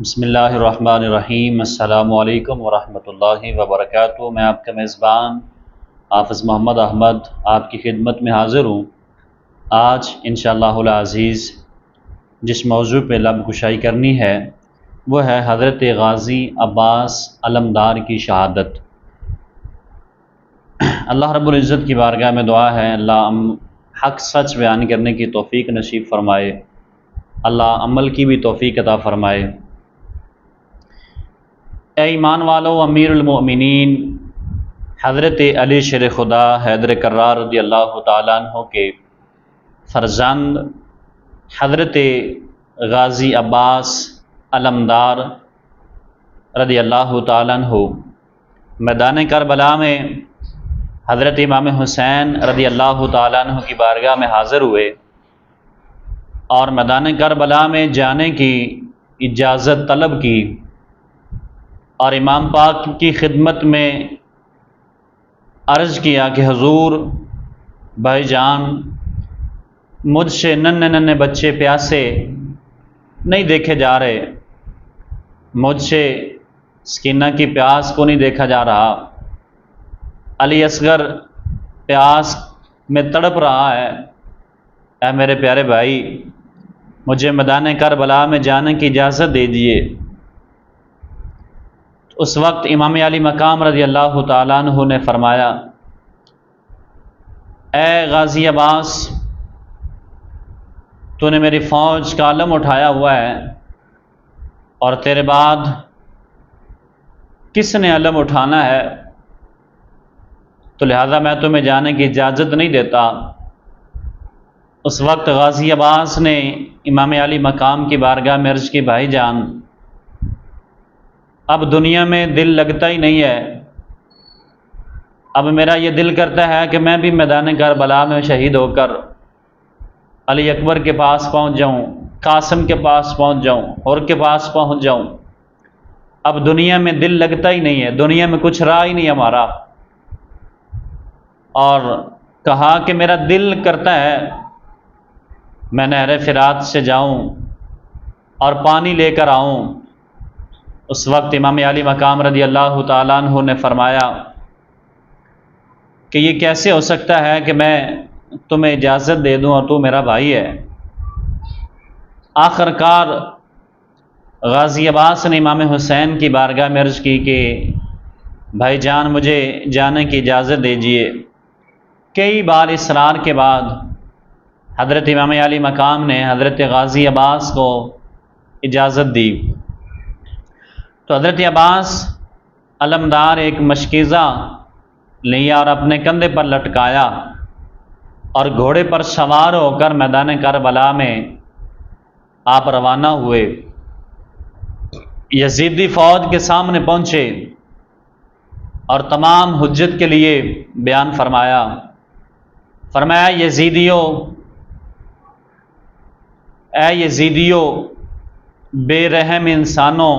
بسم اللہ الرحمن الرحیم۔ السلام علیکم ورحمۃ اللہ وبرکاتہ۔ میں آپ کا میزبان حافظ محمد احمد آپ کی خدمت میں حاضر ہوں۔ آج انشاءاللہ العزیز جس موضوع پہ لب کشائی کرنی ہے وہ ہے حضرت غازی عباس علمدار کی شہادت۔ اللہ رب العزت کی بارگاہ میں دعا ہے اللہ حق سچ بیان کرنے کی توفیق نصیب فرمائے، اللہ عمل کی بھی توفیق عطا فرمائے۔ اے ایمان والو، امیر المؤمنین حضرت علی شیر خدا حیدر کرار رضی اللہ تعالیٰ عنہ کے فرزند حضرت غازی عباس علمدار رضی اللہ تعالیٰ عنہ میدان کربلا میں حضرت امام حسین رضی اللہ تعالیٰ عنہ کی بارگاہ میں حاضر ہوئے اور میدان کربلا میں جانے کی اجازت طلب کی، اور امام پاک کی خدمت میں عرض کیا کہ حضور بھائی جان، مجھ سے ننھے ننھے بچے پیاسے نہیں دیکھے جا رہے، مجھ سے سکینہ کی پیاس کو نہیں دیکھا جا رہا، علی اصغر پیاس میں تڑپ رہا ہے، اے میرے پیارے بھائی مجھے میدان کربلا میں جانے کی اجازت دے دیجیے۔ اس وقت امام علی مقام رضی اللہ تعالیٰ عنہ نے فرمایا، اے غازی عباس، تو نے میری فوج کا علم اٹھایا ہوا ہے اور تیرے بعد کس نے علم اٹھانا ہے، تو لہذا میں تمہیں جانے کی اجازت نہیں دیتا۔ اس وقت غازی عباس نے امام علی مقام کی بارگاہ میں عرض کی، بھائی جان اب دنیا میں دل لگتا ہی نہیں ہے، اب میرا یہ دل کرتا ہے کہ میں بھی میدان کربلا میں شہید ہو کر علی اکبر کے پاس پہنچ جاؤں، قاسم کے پاس پہنچ جاؤں اور کے پاس پہنچ جاؤں۔ اب دنیا میں دل لگتا ہی نہیں ہے، دنیا میں کچھ رہا ہی نہیں ہمارا۔ اور کہا کہ میرا دل کرتا ہے میں نہر فرات سے جاؤں اور پانی لے کر آؤں۔ اس وقت امام علی مقام رضی اللہ تعالیٰ عنہ نے فرمایا کہ یہ کیسے ہو سکتا ہے کہ میں تمہیں اجازت دے دوں اور تو میرا بھائی ہے۔ آخر کار غازی عباس نے امام حسین کی بارگاہ میں عرض کی کہ بھائی جان مجھے جانے کی اجازت دیجیے۔ کئی بار اصرار کے بعد حضرت امام علی مقام نے حضرت غازی عباس کو اجازت دی، تو حضرت عباس علمدار ایک مشکیزہ لیا اور اپنے کندھے پر لٹکایا اور گھوڑے پر سوار ہو کر میدان کربلا میں آپ روانہ ہوئے۔ یزیدی فوج کے سامنے پہنچے اور تمام حجت کے لیے بیان فرمایا، یزیدیو، اے یزیدیو، بے رحم انسانوں،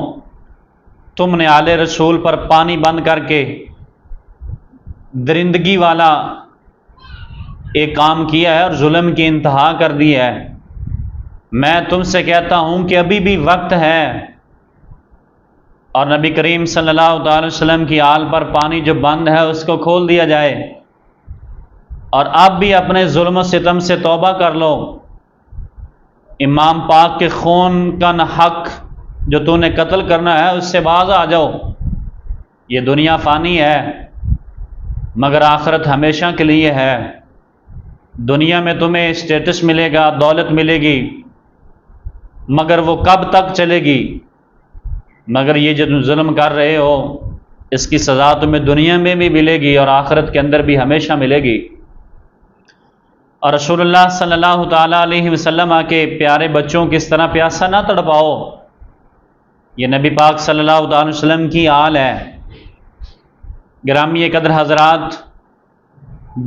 تم نے آل رسول پر پانی بند کر کے درندگی والا ایک کام کیا ہے اور ظلم کی انتہا کر دی ہے۔ میں تم سے کہتا ہوں کہ ابھی بھی وقت ہے اور نبی کریم صلی اللہ علیہ وسلم کی آل پر پانی جو بند ہے اس کو کھول دیا جائے، اور اب بھی اپنے ظلم و ستم سے توبہ کر لو، امام پاک کے خون کا نہ حق جو تو نے قتل کرنا ہے اس سے باز آ جاؤ۔ یہ دنیا فانی ہے مگر آخرت ہمیشہ کے لیے ہے۔ دنیا میں تمہیں اسٹیٹس ملے گا، دولت ملے گی، مگر وہ کب تک چلے گی؟ مگر یہ جو تم ظلم کر رہے ہو اس کی سزا تمہیں دنیا میں بھی ملے گی اور آخرت کے اندر بھی ہمیشہ ملے گی۔ اور رسول اللہ صلی اللہ تعالیٰ علیہ وسلم کے پیارے بچوں کی اس طرح پیاسا نہ تڑپاؤ، یہ نبی پاک صلی اللہ علیہ وسلم کی آل ہے۔ گرامی قدر حضرات،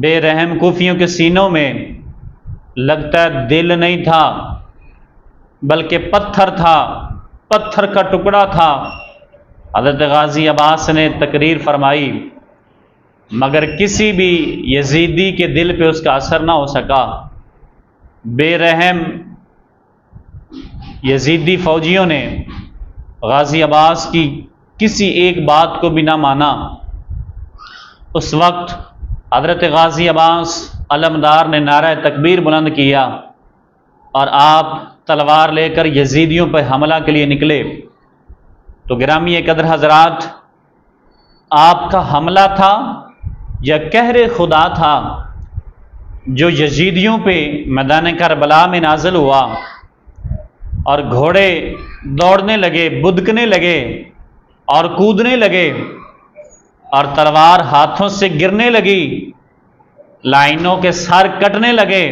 بے رحم کوفیوں کے سینوں میں لگتا ہے دل نہیں تھا بلکہ پتھر تھا، پتھر کا ٹکڑا تھا۔ حضرت غازی عباس نے تقریر فرمائی مگر کسی بھی یزیدی کے دل پہ اس کا اثر نہ ہو سکا۔ بے رحم یزیدی فوجیوں نے غازی عباس کی کسی ایک بات کو بھی نہ مانا۔ اس وقت حضرت غازی عباس علمدار نے نعرہ تکبیر بلند کیا اور آپ تلوار لے کر یزیدیوں پر حملہ کے لیے نکلے۔ تو گرامی قدر حضرات، آپ کا حملہ تھا یا قہر خدا تھا جو یزیدیوں پہ میدان کربلا میں نازل ہوا، اور گھوڑے دوڑنے لگے، بدکنے لگے اور کودنے لگے، اور تلوار ہاتھوں سے گرنے لگی، لائنوں کے سر کٹنے لگے۔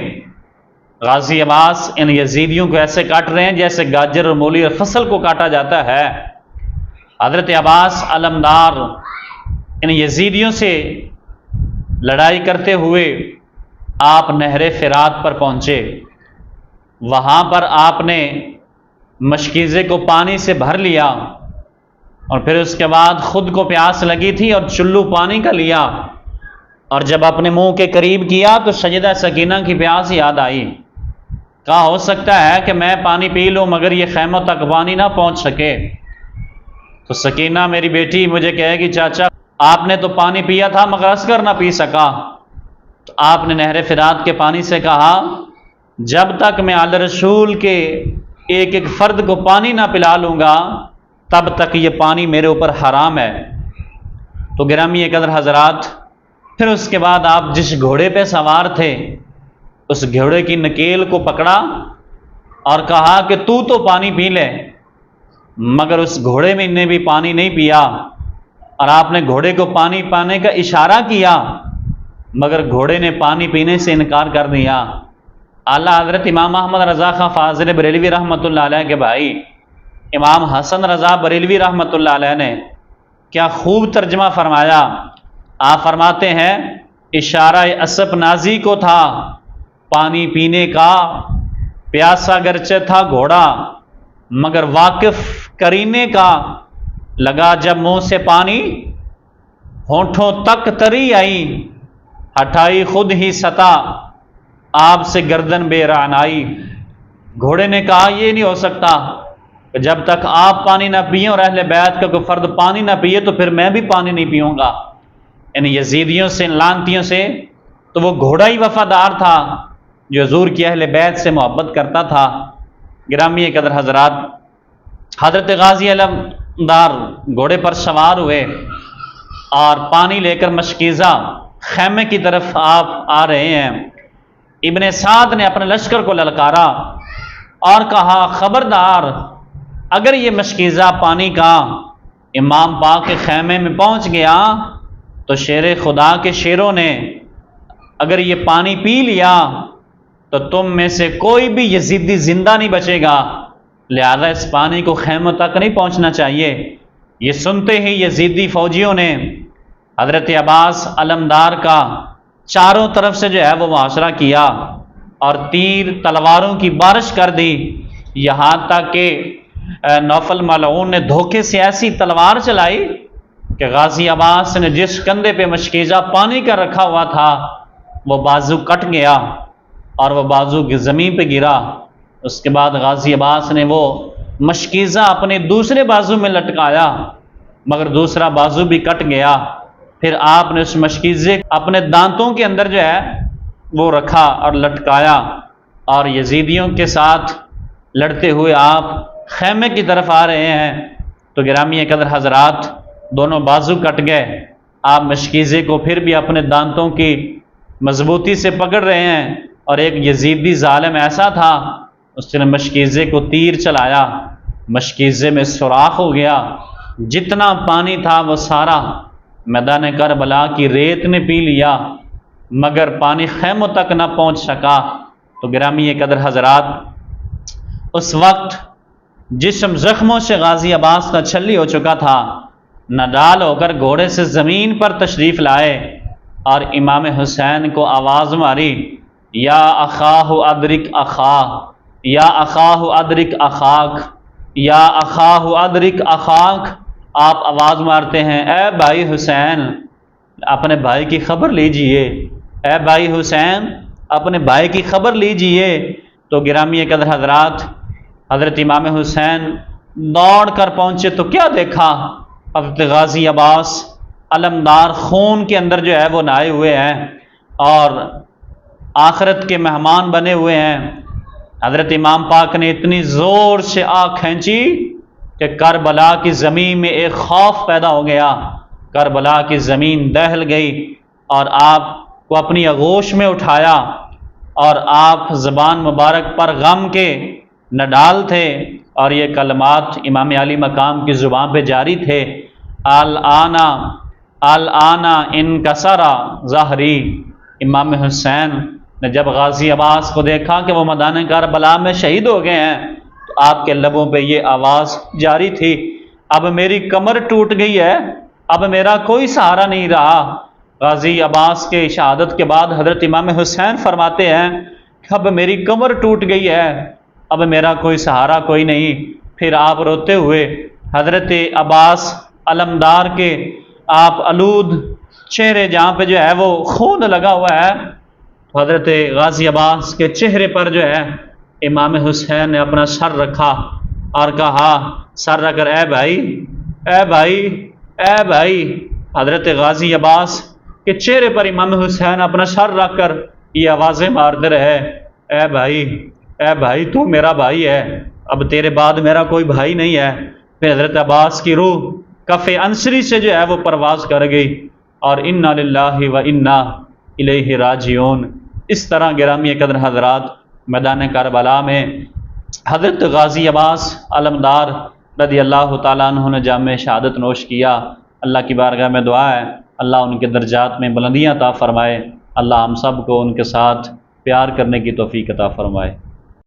غازی عباس ان یزیدیوں کو ایسے کاٹ رہے ہیں جیسے گاجر اور مولی اور فصل کو کاٹا جاتا ہے۔ حضرت عباس علمدار ان یزیدیوں سے لڑائی کرتے ہوئے آپ نہر فرات پر پہنچے۔ وہاں پر آپ نے مشکیزے کو پانی سے بھر لیا، اور پھر اس کے بعد خود کو پیاس لگی تھی اور چلو پانی کا لیا، اور جب اپنے منہ کے قریب کیا تو سجدہ سکینہ کی پیاس یاد آئی۔ کہا ہو سکتا ہے کہ میں پانی پی لوں مگر یہ خیموں تک پانی نہ پہنچ سکے۔ تو سکینہ میری بیٹی مجھے کہے گی چاچا آپ نے تو پانی پیا تھا مگر اصغر نہ پی سکا۔ تو آپ نے نہر فرات کے پانی سے کہا جب تک میں اعلی رسول کے ایک ایک فرد کو پانی نہ پلا لوں گا تب تک یہ پانی میرے اوپر حرام ہے۔ تو گرامی قدر حضرات، پھر اس کے بعد آپ جس گھوڑے پہ سوار تھے اس گھوڑے کی نکیل کو پکڑا اور کہا کہ تو پانی پی لے، مگر اس گھوڑے میں نے بھی پانی نہیں پیا، اور آپ نے گھوڑے کو پانی پانے کا اشارہ کیا مگر گھوڑے نے پانی پینے سے انکار کر دیا۔ اعلیٰ حضرت امام احمد رضا خان فاضل بریلوی رحمۃ اللہ علیہ کے بھائی امام حسن رضا بریلوی رحمۃ اللہ علیہ نے کیا خوب ترجمہ فرمایا۔ آپ فرماتے ہیں اشارہ اسپ نازی کو تھا پانی پینے کا، پیاسا گرچہ تھا گھوڑا مگر واقف کرینے کا، لگا جب منہ سے پانی ہونٹوں تک تری آئی، ہٹائی خود ہی ستا آپ سے گردن بے رعنائی۔ گھوڑے نے کہا یہ نہیں ہو سکتا کہ جب تک آپ پانی نہ پئیں اور اہل بیت کا کوئی فرد پانی نہ پیے تو پھر میں بھی پانی نہیں پیوں گا۔ ان یزیدیوں سے، ان لعنتیوں سے تو وہ گھوڑا ہی وفادار تھا جو حضور کی اہل بیت سے محبت کرتا تھا۔ گرامی قدر حضرات، حضرت غازی علمدار گھوڑے پر سوار ہوئے اور پانی لے کر مشکیزہ خیمے کی طرف آپ آ رہے ہیں۔ ابن سعد نے اپنے لشکر کو للکارا اور کہا خبردار اگر یہ مشکیزہ پانی کا امام پاک کے خیمے میں پہنچ گیا تو شیر خدا کے شیروں نے اگر یہ پانی پی لیا تو تم میں سے کوئی بھی یزیدی زندہ نہیں بچے گا، لہذا اس پانی کو خیموں تک نہیں پہنچنا چاہیے۔ یہ سنتے ہی یزیدی فوجیوں نے حضرت عباس علمدار کا چاروں طرف سے جو ہے وہ محاصرہ کیا اور تیر تلواروں کی بارش کر دی، یہاں تک کہ نوفل ملعون نے دھوکے سے ایسی تلوار چلائی کہ غازی عباس نے جس کندھے پہ مشکیزہ پانی کا رکھا ہوا تھا وہ بازو کٹ گیا اور وہ بازو کی زمین پہ گرا۔ اس کے بعد غازی عباس نے وہ مشکیزہ اپنے دوسرے بازو میں لٹکایا مگر دوسرا بازو بھی کٹ گیا۔ پھر آپ نے اس مشکیزے اپنے دانتوں کے اندر جو ہے وہ رکھا اور لٹکایا، اور یزیدیوں کے ساتھ لڑتے ہوئے آپ خیمے کی طرف آ رہے ہیں تو گرامی قدر حضرات دونوں بازو کٹ گئے۔ آپ مشکیزے کو پھر بھی اپنے دانتوں کی مضبوطی سے پکڑ رہے ہیں، اور ایک یزیدی ظالم ایسا تھا اس نے مشکیزے کو تیر چلایا، مشکیزے میں سوراخ ہو گیا، جتنا پانی تھا وہ سارا میدان کربلا کی ریت نے پی لیا مگر پانی خیموں تک نہ پہنچ سکا۔ تو گرامی قدر حضرات اس وقت جسم زخموں سے غازی عباس کا چھلی ہو چکا تھا، نڈال ہو کر گھوڑے سے زمین پر تشریف لائے اور امام حسین کو آواز ماری یا اخاہ ادرک اخاہ، یا اخاہ ادرک اخاک، یا اخاہ ادرک اخاک۔ آپ آواز مارتے ہیں اے بھائی حسین اپنے بھائی کی خبر لیجئے، اے بھائی حسین اپنے بھائی کی خبر لیجئے۔ تو گرامی قدر حضرات حضرت امام حسین دوڑ کر پہنچے تو کیا دیکھا؟ حضرت غازی عباس علمدار خون کے اندر جو ہے وہ نہائے ہوئے ہیں اور آخرت کے مہمان بنے ہوئے ہیں۔ حضرت امام پاک نے اتنی زور سے آنکھ کھینچی کہ کربلا کی زمین میں ایک خوف پیدا ہو گیا، کربلا کی زمین دہل گئی، اور آپ کو اپنی آغوش میں اٹھایا، اور آپ زبان مبارک پر غم کے نڈال تھے، اور یہ کلمات امام علی مقام کی زبان پہ جاری تھے، الآنا الآنا انکسر ظہری۔ امام حسین نے جب غازی عباس کو دیکھا کہ وہ میدان کربلا میں شہید ہو گئے ہیں تو آپ کے لبوں پہ یہ آواز جاری تھی، اب میری کمر ٹوٹ گئی ہے، اب میرا کوئی سہارا نہیں رہا۔ غازی عباس کے شہادت کے بعد حضرت امام حسین فرماتے ہیں کہ اب میری کمر ٹوٹ گئی ہے، اب میرا کوئی سہارا کوئی نہیں۔ پھر آپ روتے ہوئے حضرت عباس علمدار کے آپ آلود چہرے جہاں پہ جو ہے وہ خون لگا ہوا ہے، حضرت غازی عباس کے چہرے پر جو ہے امام حسین نے اپنا سر رکھا اور کہا، سر رکھ کر، اے بھائی اے بھائی اے بھائی۔ حضرت غازی عباس کے چہرے پر امام حسین اپنا سر رکھ کر یہ آوازیں مارتے رہے، اے بھائی اے بھائی، تو میرا بھائی ہے، اب تیرے بعد میرا کوئی بھائی نہیں ہے۔ پھر حضرت عباس کی روح کف انصری سے جو ہے وہ پرواز کر گئی، اور انا للہ و انا الیہ راجعون۔ اس طرح گرامی قدر حضرات، میدان کربلا میں حضرت غازی عباس علمدار رضی اللہ تعالیٰ عنہ نے جام شہادت نوش کیا۔ اللہ کی بارگاہ میں دعا ہے اللہ ان کے درجات میں بلندیاں عطا فرمائے، اللہ ہم سب کو ان کے ساتھ پیار کرنے کی توفیق عطا فرمائے۔